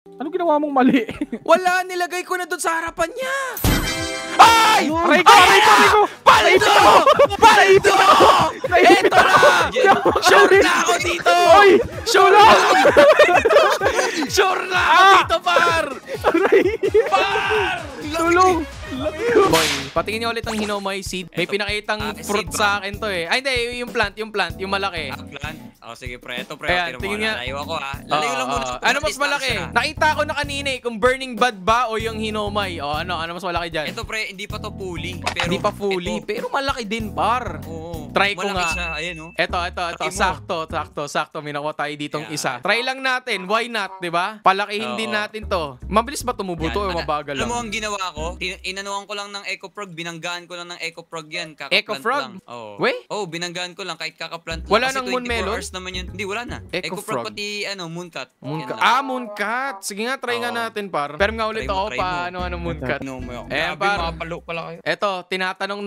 Ano ginawa mong mali? Wala, nilagay ko na doon sa harapan niya. Ay! Aray ko! Palito! Palito! Eto na! Sure na ako dito! Oy! Sure na! Sure na ako dito, par! Aray! Par! Tulong! Boy, patingin niyo ulit ang hinomay seed. May pinakitang fruit sa akin to eh. Ay, hindi, yung plant, yung malaki. Plant? Oh, sige, pre. Ito, pre. Ayan, tingin nga. Lalayo ako, ha. Lalayo lang muna. Ano mas malaki? Nakita ko na kanina eh, kung burning bud ba o yung hinomay. O, ano mas malaki dyan? Ito, pre, hindi pa to fully. Pero Hindi pa fully, pero malaki din, par. Oo. Try ko malaki nga. siya. Ayan, oh. Ito. Sakto. May nakuha tayo ditong isa. Try lang natin. Why not, di ba? Palakihin din natin to. Mabilis ba tumubo to o mabagal lang? Alam mo ang ginawa ko? Inanuan ko lang ng EcoFrog. Binanggaan ko lang ng EcoFrog yan. Kakaplant EcoFrog? lang. Oo. Wey? Oo, binanggaan ko lang kahit kakaplant lang. Wala Kasi nang moon 24 melon? hours naman yun. Hindi, wala na. EcoFrog. pati mooncat. Mooncat. Sige nga, try nga natin, par. Pero nga ulit ako pa, mooncat. Eh, par. mapalo pala kayo. Eto, tinatanong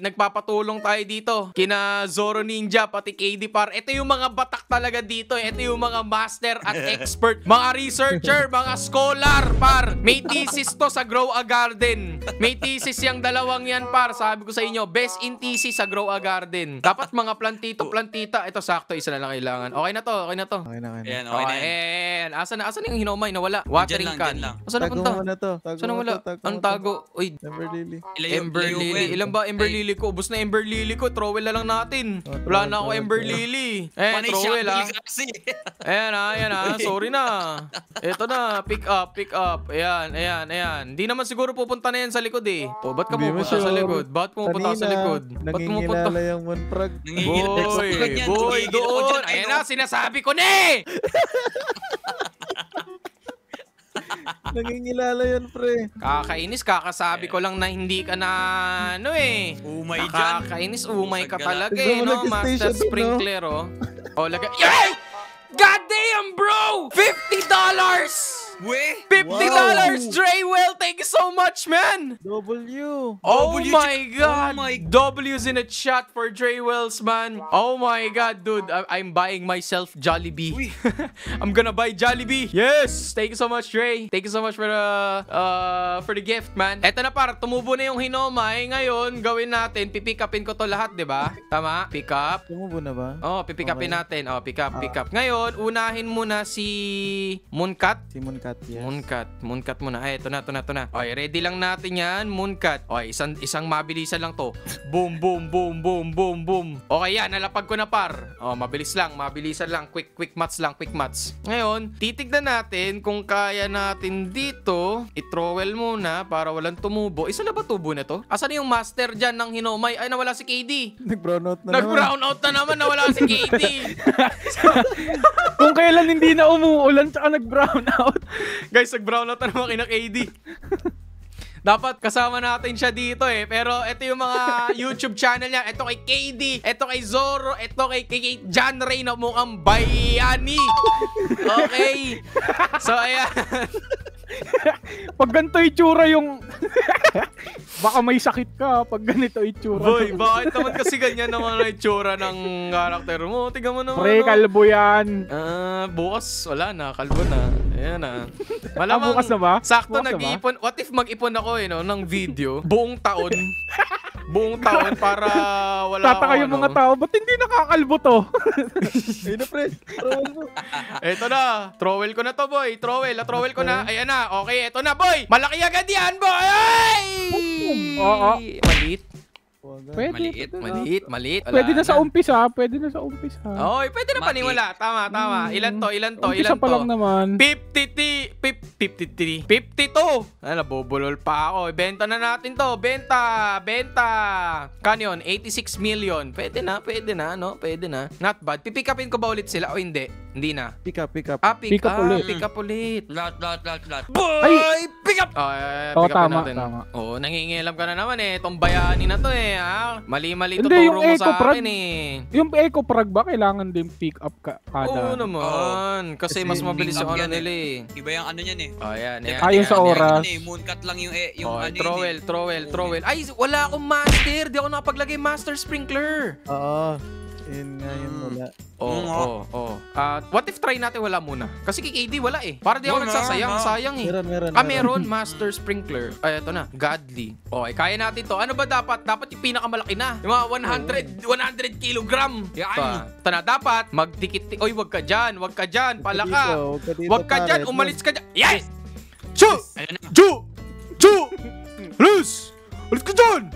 nagpapatulong tayo dito. Kina Zoro Ninja, pati KD, par. Ito yung mga batak talaga dito. Ito yung mga master at expert. Mga researcher, mga scholar, par. May thesis to sa Grow a Garden. May thesis yung dalawang yan, par. Sabi ko sa inyo, best in thesis sa Grow a Garden. Dapat mga plantita. Ito, sakto, isa na lang kailangan. Okay na to. Ayan, okay na yan. Asan yung hinomay? Nawala. Watering can. Asan na punta? Saan na wala? Ang tago. Uy, Ember Lily. Ember Lily. Ilan ba Ember Lily ko? Ubus na Ember Lily ko. Trowel na lang natin. Wala na ako Ember Lily. Trowel ha. Ayan ha. Sorry na. Ito na. Pick up. Ayan. Hindi naman siguro pupunta na yan sa likod eh. Ba't ka pupunta sa likod? Ba't pupunta sa likod? Nangingilala yung Moonfrog. Boy, doon. Ayan na, sinasabi ko na eh. Nangingilala yan, pre. Kakainis, kakasabi ko lang na hindi ka na, umay dyan. Kakainis, umay ka talaga Tignan mo, no? Master nag-station, Sprinkler, oh. Oh, lagay. Yay! God damn, bro! $50! $50, Draywell! Thank you so much, man! W. Oh my God! W's in a chat for Draywells, man. Oh my God, dude. I'm buying myself Jollibee. I'm gonna buy Jollibee. Yes! Thank you so much, Dre. Thank you so much for the gift, man. Eto na, par. Tumubo na yung hinomay. Ngayon, gawin natin. Pipick upin ko to lahat, di ba? Tama? Pick up. Tumubo na ba? Oh, pipick upin natin. Oh, pick up. Ngayon, unahin muna si Mooncat. Yes. Mooncat muna. Ay, ito na. Okay, ready lang natin yan. Mooncat. Okay, isang mabilisan lang to. Boom. Okay, yan. Nalapag ko na, par. Oh, mabilisan lang. Quick mats lang. Ngayon, titignan natin kung kaya natin dito. I-trowel muna para walang tumubo. Isa na ba tubo na to? Asan yung master dyan ng hinomay? Ay, nawala si KD. Nag-brown out na naman. Nawala si KD. Kung kailan hindi na umuulan tsaka nag-brown out. Guys, nag-brown out na naman kina KD. Dapat kasama natin siya dito eh. Pero ito yung mga YouTube channel niya. Ito kay KD, ito kay Zoro, ito kay John Ray na mukhang bayani. Okay. So, ayan. Pag ganito itsura yung... Baka may sakit ka pag ganito itsura. Boy, bakit naman kasi ganyan naman ang itsura ng karakter mo? Tingnan mo naman. Pre, kalbo yan. Bukas, wala na. Kalbo na. Ayan na. Malamang, bukas na ba? Sakto nag-ipon. What if mag-ipon ako ng video? Buong taon para wala Tataka yung mga tao, ba't hindi nakakalbo to? Ayun na, pre. Eto na. Trowel ko na to, boy. Trowel ko na. Ayan na. Okay, eto na, boy. Malaki agad yan, boy. Ay! Oo. Maliit. Maliit. Pwede na sa umpisa. Oy, pwede na paniwala. Tama. Ilan to? Umpisa pa lang naman. 52. Nabubulol pa ako. Ibenta na natin to. Benta. Kanyon, 86 million. Pwede na, no? Pwede na. Not bad. Pipick upin ko ba ulit sila o hindi? Hindi na. Pick up. Pick up ulit. Lahat. Boy! Pick up! Oo, pick up tama. Oo, nangingialam ka na naman eh. Itong bayani na to eh, ha? Mali-mali Hindi, tuturo yung mo sa EcoFrog. akin eh. Yung EcoFrog ba, kailangan din pick up ka Oo kada? naman. Kasi mas mabilis yung ano nila eh. Iba yung ano niyan eh. Oh, yan. Ayon sa oras. Mooncat lang yung Trowel. Ay, wala akong master. Di ako nakapaglagay master sprinkler. Oo. Yun nga yung wala. Oo. What if try natin wala muna? Kasi kay KD wala eh. Para di ako Wala, nagsasayang. wala. Sayang eh. Meron. Master Sprinkler. Ay, ito na. Godly. Okay, kaya natin to. Ano ba dapat? Dapat yung pinakamalaki na. Yung mga 100 kilogram. Yan. Ito na. Dapat magdikit. Oy, wag ka dyan. Wag ka dyan. Palaka. Wag ka dyan. Umalis ka dyan. Yes! Chu! Ayun na. Chu! Alis! Alis ka dyan!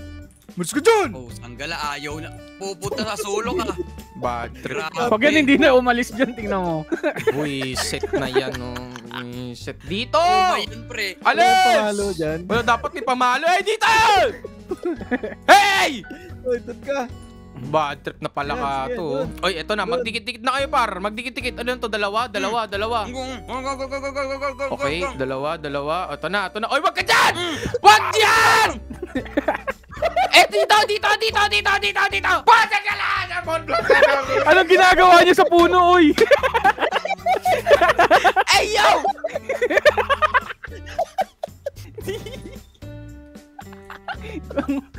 Alis ka dyan! Oh, sanggala, ayaw na. Pupunta sa solo ka. Bad trip. Grabe. Pag yan hindi na umalis dyan, tingnan mo. Uy, set na yan. Set dito! Oh, yan, pre. Palo Alis! dyan. Wala, dapat may pamalo. Eh, dito! Hey! Uy, doon ka. Bad trip na pala ka Sige, to. doon. Oy, eto na. Magdikit-dikit na kayo, par. Magdikit-dikit. Ano yun to? Dalawa. Okay, dalawa. Ito na. Oy, wag ka dyan! Wag dyan! Dito! Pasa ka lang! Anong ginagawa niya sa puno, oy? Ay, yo!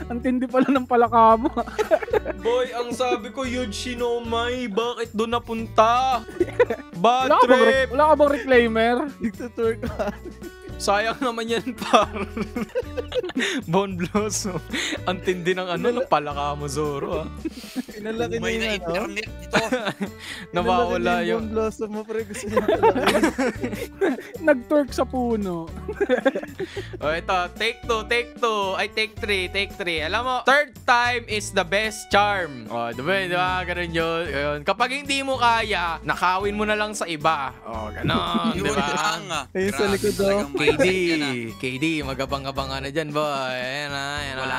Ang tindi pala ng palaka mo. Boy, ang sabi ko, huge sinomay. Bakit doon napunta? Bad Wala ka bang, trip! wala ka bang reclaimer? Nagtuturk ka. Sayang naman yan, par. Bone Blossom. Ang tindi ng ng palaka mo, Zoro, ah. Inalaki May niya na yung ano. internet dito. Nawawala Inalaki niya yung... yung blossom mo, pre. Gusto niya palaki. Nag-twerk sa puno. Oh, ito. Take two. Ay, take three. Alam mo, third time is the best charm. Oh, diba? Ganun yun. Kapag hindi mo kaya, nakawin mo na lang sa iba. Oh, ganun, Yun diba? lang, ah. Ayun sa Grabe likod, talagang oh. mindset yan, ah. KD, magabang-abang ka na dyan, boy. Ayan na. Wala.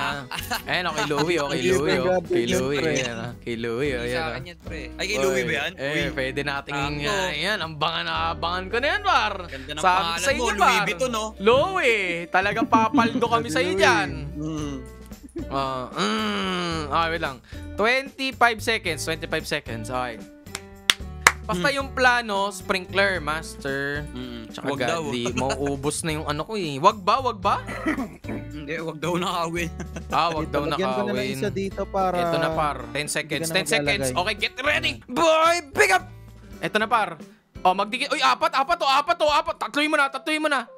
Ayan, kay Louie, Hindi pa grabe Kay yan, Louie, pre. ayan na. Kay Louie, Hindi ayan sa na. akin yan, pre. Ay, kay Louie ba yan? Pwede nating, Ako. yan, abangan ko na yan, par. Ganda ng Sabi pangalan sa mo, inyo, Louis par. Vuitton, no? Louie, talagang papaldo kami sa'yo dyan. Wait lang. 25 seconds. Okay. Basta yung plano, sprinkler, master, tsaka Wag daw. godly. Mauubos na yung ano ko eh. Wag ba? Hindi, wag daw nakawin. Wag daw Lagyan ko na lang nakawin. isa dito para... Ito na, par. 10 seconds. Hindi 10 ka na seconds. maglalagay. Okay, get ready. Boy, pick up. Ito na, par. Oh, magdikit. Uy, apat. Tatluin mo na.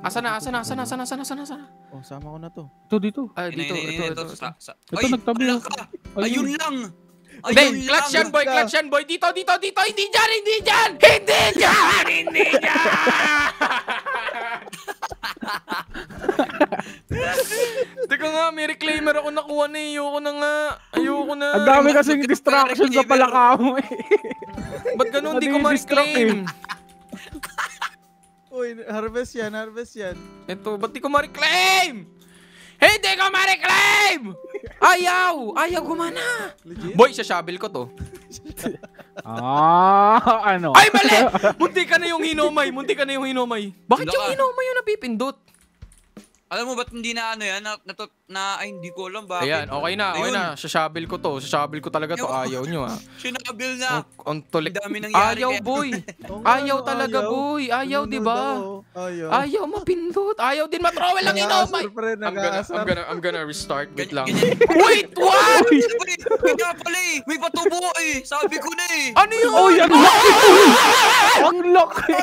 Asa na? Oh, sama ko na to. Ito, dito. Ah, dito. Ito. Ito, Ay, nagtabi. wala ka. Ayun lang. Hindi, clutch yan, boy. Dito. Hindi dyan. Teka nga, may reclaimer ako nakuha na. Ayoko na. Ang dami kasing distraction sa palaka mo eh. Ba't ganun? Di ko Nadi-distract ma-reclaim. Uy, harvest yan. Ito, ba't di ko ma-reclaim? Hindi ko ma-reclaim! Ayaw gumana. Legit? Boy, sa shovel ko to. Ano? Ay, mali! Munti ka na yung hinumay. Bakit yung Laka. hinumay yung napipindot? Alam mo ba't hindi na ano yan? Ay, hindi ko alam bakit. Ayan, okay na. Ayun. Sa shovel ko to. Sa shovel ko talaga to. Ayaw nyo, ah. Sinabil na. Ang tulik. Ang dami nangyari Ayaw, kaya- boy. Oo nga, Ayaw no, talaga, boy. Ayaw, Nanonood di ba? ako. Ayaw. Ayaw mapindot. Ayaw din matrowel ang hinumay. Nag-aasar, pre. Nag-aasar. I'm gonna restart. Wait lang. Ganyan. Wait, what? Kaya pala eh. May patubo eh. Sabi ko na eh. Ano yun? Oy, ang laki! Ang laki!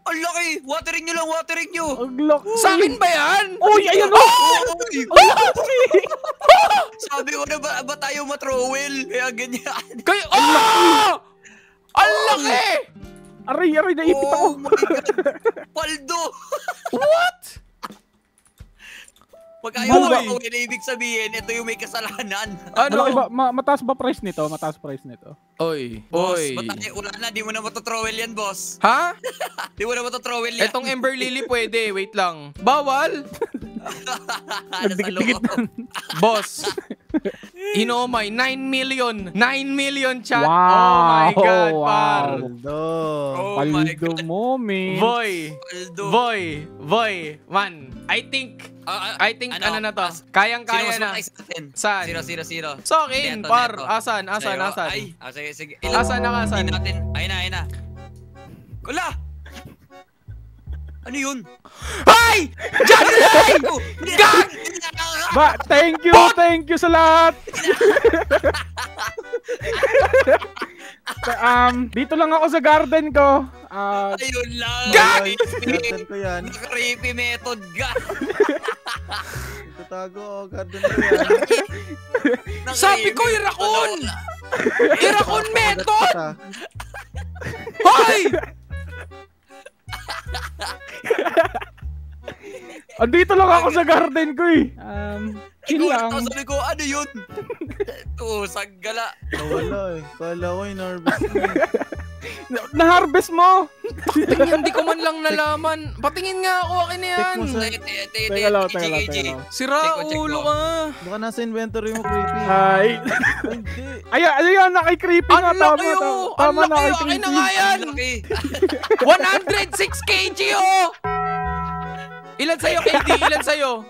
Ang laki. Waterin nyo lang, waterin nyo. Ang laki! Sa akin ba yan? Uy, ayan o! Oy. Ang laki! Sabi ko na ba tayo matrowel? Kaya ganyan. Kayo, oh! Ang laki! Aray, naipit ako. Oh my God. Paldo. What? Pag ayaw Boy. matrowel, ibig sabihin, ito yung may kasalanan. Malaki ba? Ano? Mataas ba price nito? Mataas price nito. Oy, Boss, oy. wala na, di mo na matotrowel yan, boss. Ha? Di mo na matotrowel yan. Etong Ember Lily pwede. Wait lang. Bawal? Nagdikit-dikit na. Boss. Inomay, 9 million. 9 million chat. Wow. Oh my God, Wow. par. Paldo. Oh my Paldo God. mo, man. Paldo. Boy. Man, I think ano na to. Kayang-kaya Sino na. mas matay sa atin? Saan? Zero. Sa akin, Neto, par. neto. Asan? Sa'yo. Ay, sige. Asan? Hindi natin. Ayun na. Wala! Ano yun? Ay! Diyan! Gag! Thank you sa lahat. Dito lang ako sa garden ko. Ayun lang. Gag! Garden ko yan. Creepy method ga. Itatago ako, garden ko yan. Sabi ko, Irakon! Irakon method! Kita. Hoy! Andito lang ako sa garden ko eh. Chill lang. Sabi ko, ano yun? Tusag gala. Nawala eh. Kala ko yung harvest mo. Na-harvest mo. Tingin, hindi ko man lang nalaman. Patingin nga ako, akin na yan. Check mo sa... Teka lang. Sira Check ulo mo. ka. Baka nasa inventory mo, creepy. Ay. Hindi. Ayun, nakay-creepy nga. Ang laki oh! Ang laki oh! Akin na nga yan! 106 kg oh! Ilan sa'yo, KD? Ilan sa'yo?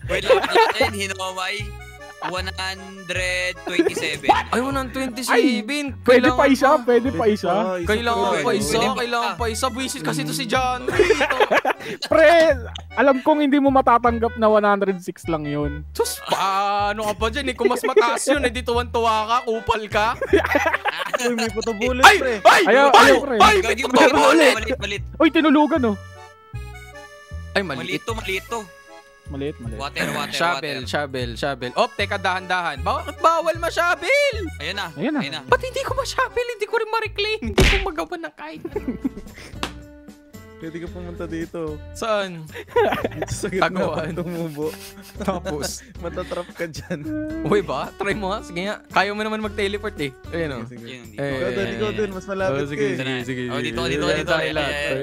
Wait lang, hinomay. 127. Ay, 127. Pwede pa isa. Kailangan pa isa. Pwede pa. Kailangan pa isa. Buisit kasi to si John. Pre, alam kong hindi mo matatanggap na 106 lang yun. Sus, paano ka pa dyan eh? Kung mas mataas yun, eh, di tuwan-tuwa ka, kupal ka. Uy, may patubulit, Ay! pre. Ay! Ayaw, pre. Ay! Gagi May tubulit! malit. Uy, tinulugan oh. Ay, maliit. Maliit to. Maliit. Water. Shovel. Oh, teka, dahan-dahan. Bakit bawal ma-shovel? Ayan na. Ba't hindi ko ma-shovel? Hindi ko rin ma-reclaim. Hindi ko magawa ng kahit. Pwede ka pumunta dito. Saan? Dito sa gitna Taguan. pag tumubo. Tapos, Matatrap ka dyan. uy ba? Try mo ha. Sige nga. Kaya mo naman mag-teleport eh. Ayun o. Sige. Yun, Ikaw doon. Mas malapit ka eh. Sige. Oh, dito. Tayo.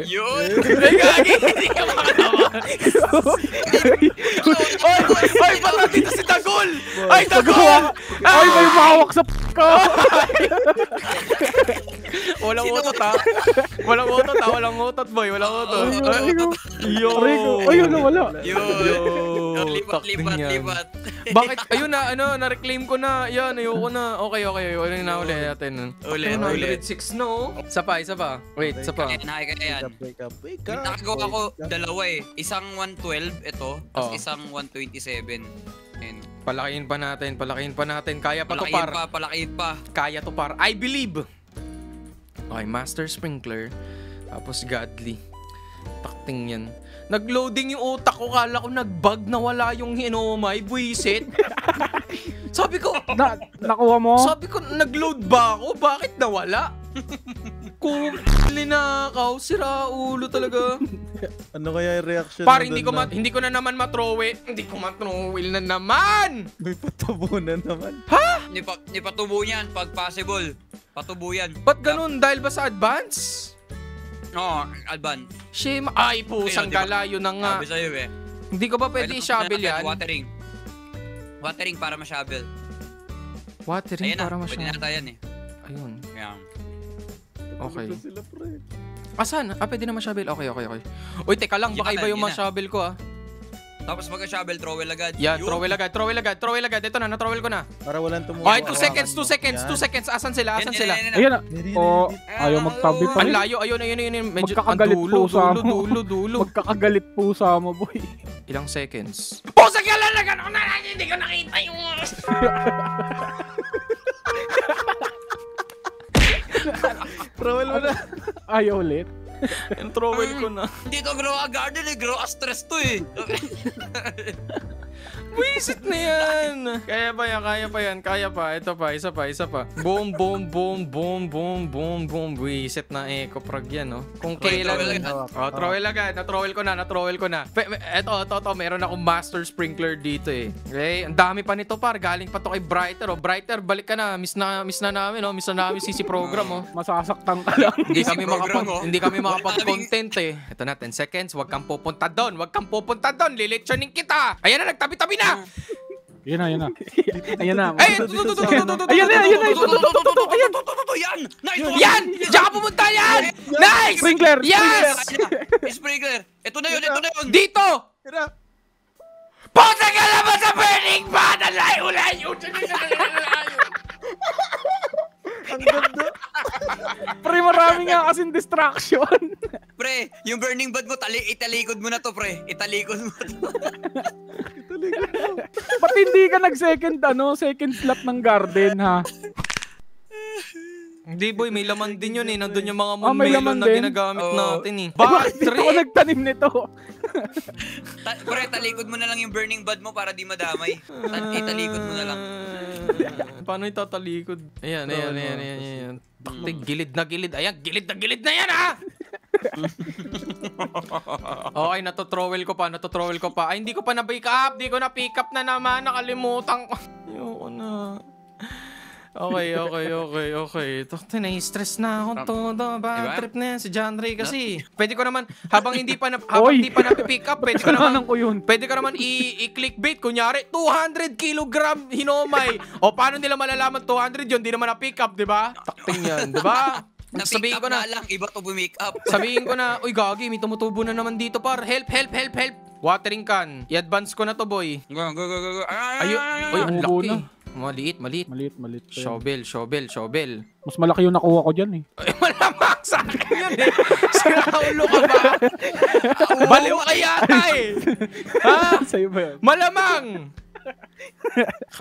Yun. Ay, gagi! Hindi ka makatawa. Oy, baka dito si Tagol! Ay, Tagol! Ay, may mahawak sa ko. Walang utot ha. Walang utot boy. Walang utot. Yo! Ayun na, wala. Yun. Lipat. Bakit? Ayun na, na-reclaim ko na. Yan, ayoko na. Okay. Ano na ulit natin? Ulit. 106 no? Isa pa. Wait, isa pa. Ayan. Wake up. Nakagawa ko dalawa eh. Isang 112, ito. Tapos Oh. isang 127. Ayan. Palakihin pa natin. Kaya pa to par. Palakihin pa. Kaya to par. I believe. Okay, Master Sprinkler. Tapos Godly. Takting yan. Nag-loading yung utak ko. Kala ko nag-bug na wala yung hinomay. Buisit. Sabi ko, Nakuha mo? Sabi ko, nag-load ba ako? Bakit nawala? Kung linakaw, sira ulo talaga. Ano kaya yung reaction Par, mo hindi ko na naman matrowe. Hindi ko matrowel na naman. May patubo na naman. Ni patubo yan pag possible. Patubo yan. Ba't ganun? Dahil ba sa advance? Oo, Alban. Shame. Ay, pusang Ayun, di ba? gala. Yun na nga. Sabi sa'yo eh. Hindi ko ba pwede i-shovel yan? Watering para ma-shovel. Watering Ayan na, para pwede masyado. na yan eh. Ayun. Ayan. Okay. Tulog na sila, pre. Asan? Pwede na ma-shovel. Okay. Uy, teka lang. Baka iba yung Yun na. ma-shovel ko Tapos pagka-shovel, trowel agad. Yan, Yun. trowel agad. Ito na, na-trowel ko na. Para walang tumubo. Okay, 2 seconds. 2 seconds. Asan sila? Yan. Ayun na. Oh, ayaw magtabi pa Ang rin. layo. Ayun. Medyo ang Magkakagalit dulo. pusa mo. Dulo. Magkakagalit pusa mo, boy. Ilang seconds? Pusa ka lang na gano'n na hindi ko nakita yung... Trowel mo na. Ayaw ulit. Yung trowel ko na. Hindi to grow a garden eh. Grow a stress to eh. Wisit na yan! Kaya pa yan. Ito pa, isa pa. Boom. Wisit na eco prog yan, no? Kung Okay, kailan... trowel agad. Trowel agad. Na-trowel ko na. Ito, meron akong Master Sprinkler dito eh. Okay? Ang dami pa nito par. Galing pa to kay Brighter, oh. Brighter, balik ka na. Miss na namin, oh. Miss na namin CC program, oh. Masasaktan ka lang. Hindi kami makapag-content eh. Ito na, 10 seconds. Huwag kang pupunta doon. Lilitsunin kita. Ayan na, nagtabi-tabi na. Yan na. Ayan na. Yan! Nice! Yan! Diyan ka pumunta yan! Nice! Sprinkler! Yes! Sprinkler! Ito na yun! Dito! Tira. Puta ka naman sa burning ban! Ang layo! Ang ganda. Pre, marami nga kasing distraction. Pre, yung burning bud mo, italikod mo na to, pre. Italikod mo to. Ba't hindi ka second slot ng garden, ha? Hindi boy, may laman din yun eh. Nandun yung mga may melon laman na din? ginagamit natin eh. Bakit dito ako Bakit? nagtanim nito? Pre, talikod mo na lang yung burning bud mo para di madamay. Talikod mo na lang. Paano itatalikod? Ayan. Taktik, gilid na gilid. Ayan, gilid na yan ha! Okay, natotrowel ko pa. Ay, hindi ko pa na-pick up. Di ko na-pick up na naman. Nakalimutan ko. Ayoko na. Okay. Na-stress na ako todo. Bad trip na yan si John Ray kasi. Pwede ko naman, habang hindi pa na-pick up, Kasalanan ko yun. pwede ko naman i-clickbait. Kunyari, 200 kilogram hinomay. O paano nila malalaman 200 yun? Di naman na-pick up, di ba? Takting yan, di ba? Na-pick up na lang, iba to bumick up. Sabihin ko na, uy gagi, may tumutubo na naman dito par. Help. Watering can. I-advance ko na to boy. Go. Ayun, uy, ang Tumubo laki. na. Maliit. Maliit. Shovel. Mas malaki yung nakuha ko dyan, eh. Ay, malamang sa akin yun eh. Sinaulo ka ba? Baliw ka yata eh. Ha? Sa'yo ba yan? Malamang!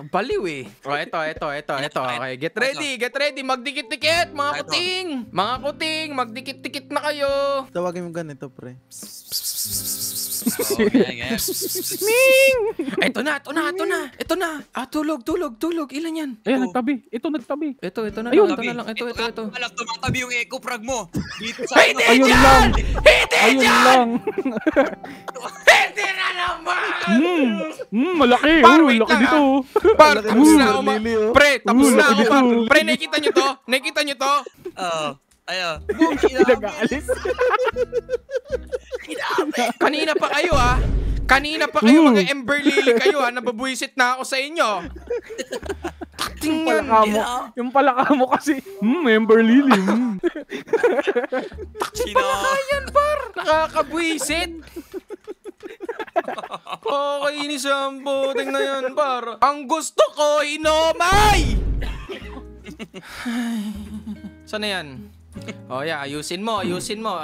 Baliw eh. O, ito. Okay, get ready. Magdikit-dikit, mga Ito. kuting. Mga kuting, magdikit-dikit na kayo. Tawagin mo ganito, pre. Ito na. Tulog. Ilan yan? Ayan, nagtabi. Ito. Ito na Ayun. lang. Ito. Alam, tumatabi yung eco frag mo. Dito sa Hindi Ayun dyan! lang. Hindi Ayun dyan! lang. Hindi na naman! Malaki. Par, wait Laki lang, dito. Par, tapos na ako. Lili, oh. Pre, tapos na ako. laki Par. dito. Pre, nakikita nyo to? Oo. Ayo. Pinag-aalis. Kanina pa kayo ha. Mga Ember Lily kayo ha. Nababuisit na ako sa inyo. Takting yan. Yung palaka mo kasi. Member Lily. Sino? Ayan par. Nakakabuisit. Kainis ang puting na yan par. Ang gusto ko, hinomay! Sana yan? Oh yeah, ayusin mo.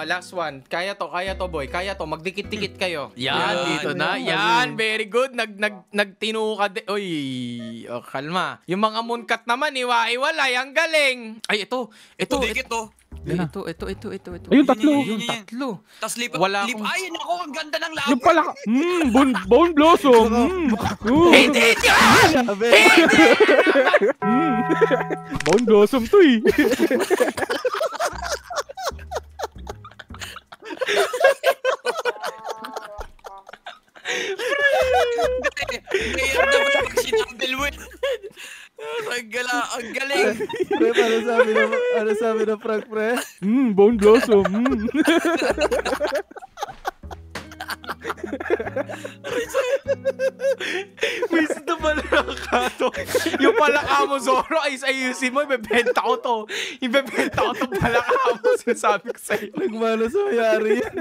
Last one. Kaya to boy. Magdikit-dikit kayo. Yan, dito na. Yan, very good. Nagtinu ka din. Uy, kalma. Yung mga mooncut naman, iwa-iwalay. Ang galing. Ay, ito. Dikit to. Ito. Ayun, tatlo. Yung tatlo. Tapos lipat. Wala akong- Ay, nako, ang ganda ng labo. Yung palaka. Bone blossom. Hindi yan! Sabi. Bone blossom to eh. Ngayon naman pag sinandal mo. Ang galing. Pre, ano sabi na Frank, pre? Bone blossom. Wisit na pala to. Yung palaka mo, Zoro, ayusin mo, ibebenta ko to. Ibebenta ko to palaka mo, sinasabi ko sa'yo. Nagmano sa mayari yan.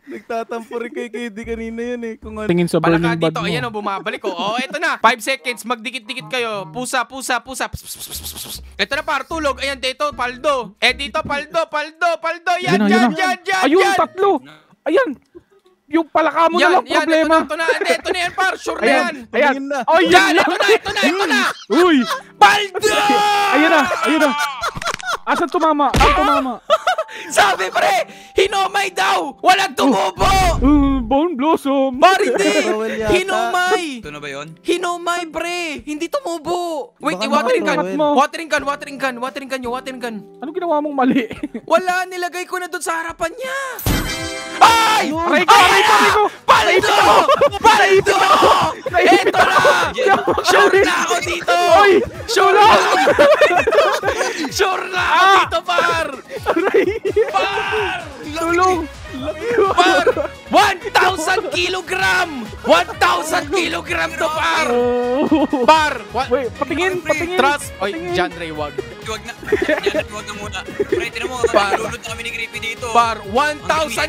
Nagtatampo rin kay KD kanina yan eh. Kung ano. Tingin sa Palaka burning bud dito, mo. ayan o, bumabalik o. Oh, eto na, 5 seconds, magdikit-dikit kayo. Pusa. Eto na par, tulog. Ayan, dito, paldo. Dito, paldo. Yan. Ayun, tatlo. Ayan. Yung palaka mo na lang problema. Ito na yan, par. Sure na yan. Ayan. Tingin na. Oh, yan. Ito na. Uy. Paldo! Ayun na. Asan tumama? Sabi pre, hinomay daw. Walang tumubo. Bone blossom. Marindi. Towel yata. Hinomay. Ito na ba yun? Hinomay, pre! Hindi tumubo! Wait, Baka i-watering can! makatowel. Mo. Watering can! Ano ginawa mong mali? Wala, nilagay ko na doon sa harapan niya! Ay! Aray ko! Paldo! Paldo! Eto na! Sure na ako dito! Oy! Sure na ako! Sure na ako dito, par! Aray! Par! Tulong! Par! 1,000 kilogram! 1,000 kilogram to, par! Par! Wait, patingin! Trust! Oy, John Ray, wag. Huwag na. Huwag na muna. Pre, tinan mo, malulunod na kami ni Creepy dito. Par, 1,000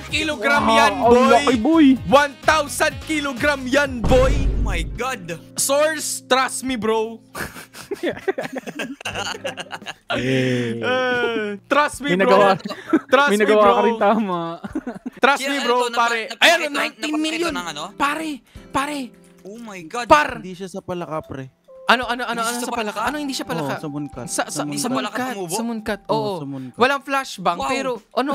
kilogram yan, Ang laki, boy! boy! 1,000 kilogram yan, boy! Oh my God. Source, trust me, bro. Trust me, May bro. nagawa. Trust May me, nagawa bro. ka rin tama. Trust Sino me, ano bro, to? pare. Napakita- Ayan, napakita 19 million. ng ano? Pare, Oh my God. Par! Hindi siya sa palaka, pre. Ano siya sa sa palaka? palaka? Ano hindi siya palaka? Oo, sa Mooncat. Sa palaka tumubo? Sa Mooncat. Oo, Oo. sa Mooncat. Walang flashbang, Wow. pero ano?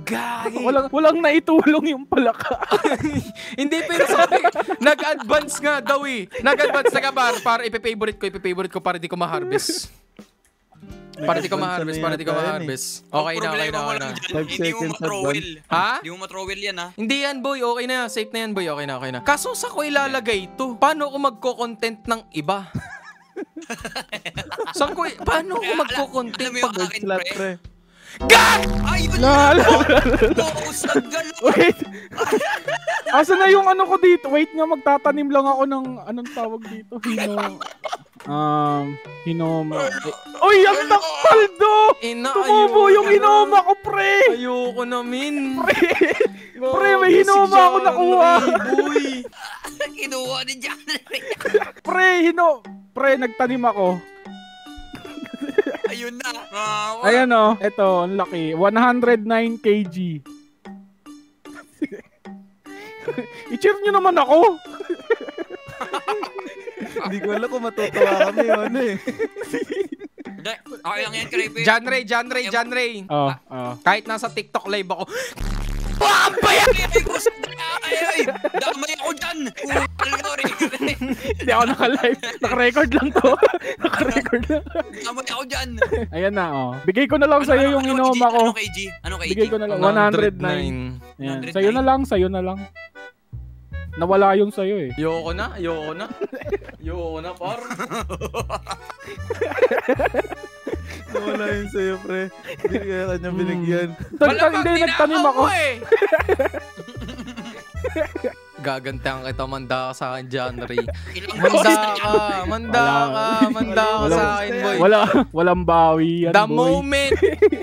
Gagi. Walang naitulong yung palaka. Hindi, pero sabi, nag-advance nga daw eh. Nag-advance na ka para ipe-favorite ko para di ko ma-harvest. Para di ko ma-harvest, para di ko ma-harvest. Okay na, okay na, okay na. 5 Hindi mo seconds matrowel. Ha? Hindi mo matrowel yan, ha? Hindi yan, boy. Okay na. Safe na yan, boy. Okay na, okay na. Kaso sa ko ilalagay ito? Paano ako magko-content ng iba? Paano ako Alam magko-content mo yung pag... akin, Slot, pre? pre. God! Ay, yun Lala. Focus na gano'n. Wait. Asa na yung ano ko dito? Wait nga, magtatanim lang ako ng anong tawag dito? Hinoma. Uy, ang nakpaldo! Ina, Tumubo ayoko yung na. hinoma ko, pre! Ayoko na, min. Pre, may hinoma ako nakuha. Boy. Kinuha ni John. Pre, nagtanim ako. Ayun na. Ayan o, eto, ang laki. 109 kg. I-cheer nyo naman ako. Hindi ko alam kung matutuwa kami. Ano eh. Hindi, okay lang yan, Creepy. John Ray. Oh. Kahit nasa TikTok live ako. Pambaya! Ay, gusto na. Ay, damay ako dyan. Hindi ako naka-live. Naka-record lang to. Naka-record lang. Damay ako dyan. Ayan na, oh. Bigay ko na lang sa'yo yung hinoma ko. Ano kg? Ano kg? Bigay ko na lang. 109. Ayan. 109. Sa'yo na lang. Nawala yun sa'yo eh. Ayoko na, par. Wala yun sa'yo, pre. Hindi kaya kanya binigyan. Hindi, nagtanim ako. eh. Gagantihan kita, manda ka sa akin, John Ray. Manda ka sa akin, boy. Walang bawi yan, The boy. moment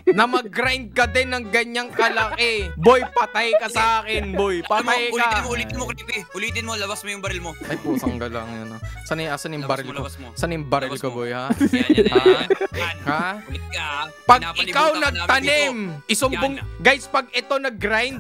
na mag-grind ka din ng ganyang kalaki, boy, patay ka sa akin, boy. Patay ka. Ulitin mo, Creepy. Ulitin mo, labas mo yung baril mo. Ay, pusang galang yun. Asan yung baril ko? Labas mo. Saan yung baril Labas ko, mo. boy, ha? Yan. Ha? Ulit ka. Pag Pinapalibutan ikaw ka namin nagtanim, isumbong, Yan. guys, pag ito nag-grind,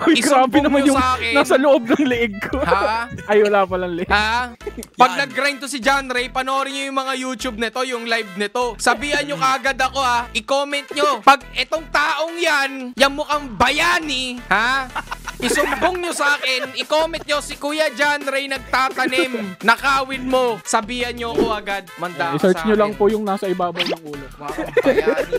Uy, grabe isumbong naman mo yung sa akin. nasa loob ng leeg ko. Ha? Ay, wala palang leeg. Ha? Pag Yan. nag-grind to si John Ray, panoorin nyo yung mga YouTube nito, yung live nito. Sabihan nyo kagad ako, ha? I-comment nyo. Pag etong taong yan, yung mukhang bayani, ha? Isumbong nyo sa akin, i-comment nyo si Kuya John Ray nagtatanim. Nakawin mo. Sabihan nyo ako agad. Manda ka I-search sa nyo lang akin. po yung nasa ibabaw ng ulo. Mukhang bayani.